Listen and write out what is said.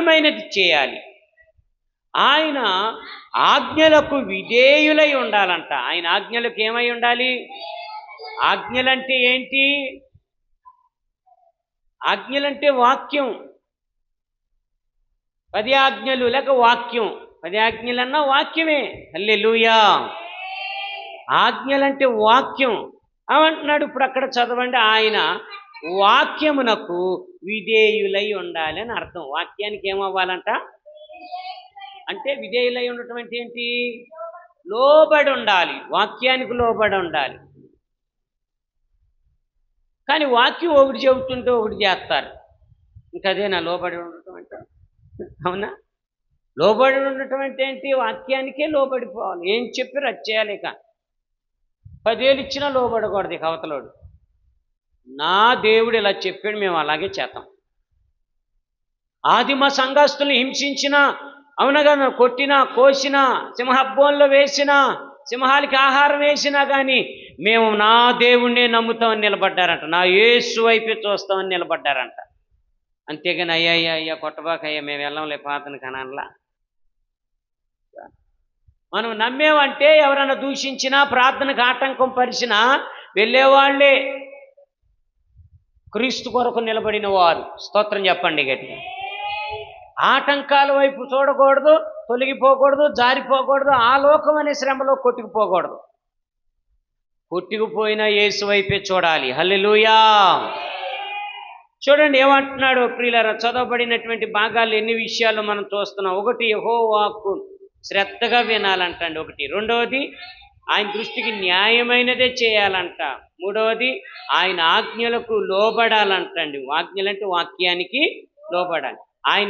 న్యాయమైనది చేయాలి. ఆయన ఆజ్ఞలకు విధేయులై ఉండాలంట. ఆయన ఆజ్ఞలకు ఏమై ఉండాలి? ఆజ్ఞలంటే ఏంటి? ఆజ్ఞలంటే వాక్యం. 10 ఆజ్ఞలు లేక వాక్యం. 10 ఆజ్ఞలన్నా వాక్యమే. హల్లెలూయా. ఆజ్ఞలంటే వాక్యం అవంటున్నాడు. ఇప్పుడు అక్కడ చదవండి. ఆయన వాక్యమునకు విధేయులై ఉండాలి అని అర్థం. వాక్యానికి ఏమవ్వాలంట? అంటే విధేయులై ఉండటం అంటే ఏంటి? లోబడి ఉండాలి. వాక్యానికి లోబడి ఉండాలి. కానీ వాక్యం ఒకటి చెబుతుంటే ఒకటి చేస్తారు. ఇంకదేనా లోబడి ఉండటం అంటే? అవునా? లోబడి ఉండటం అంటే ఏంటి? వాక్యానికే లోబడిపోవాలి. ఏం చెప్పారు అది చేయాలి. ఇక 10,000 ఇచ్చినా లోబడకూడదు. ఇక అవతలోడు నా దేవుడు ఇలా చెప్పాడు, మేము అలాగే చేస్తాం. ఆదిమ సంఘస్థుల్ని హింసించినా, అవునగా కొట్టినా, కోసినా, సింహబ్బోన్లో వేసినా, సింహాలకి ఆహారం వేసినా కానీ మేము నా దేవుణ్ణే నమ్ముతామని నిలబడ్డారంట. నా యేసు వైపే చూస్తామని నిలబడ్డారంట. అంతేగాని అయ్యా కొట్టబాకయ్యా మేము వెళ్ళంలే పాతను కనాన్లా. మనం నమ్మేమంటే ఎవరైనా దూషించినా, ప్రార్థనకు ఆటంకం పరిచినా వెళ్ళేవాళ్లే క్రీస్తు కొరకు నిలబడిన వారు. స్తోత్రం చెప్పండి గట్టిగా. ఆటంకాల వైపు చూడకూడదు, తొలగిపోకూడదు, జారిపోకూడదు, ఆ లోకం అనే శ్రమలో కొట్టుకుపోకూడదు. కొట్టుకుపోయినా యేసు వైపే చూడాలి. హల్లెలూయా. చూడండి ఏమంటున్నాడు ప్రియులారా. చదవబడినటువంటి భాగాలు ఎన్ని విషయాలు మనం చూస్తున్నాం. 1 యెహోవా వాక్కు శ్రద్ధగా వినాలంటండి. 1. రెండవది ఆయన దృష్టికి న్యాయమైనదే చేయాలంట. 3వది ఆయన ఆజ్ఞలకు లోబడాలంటండి. ఆజ్ఞలంటే వాక్యానికి లోబడాలి. ఆయన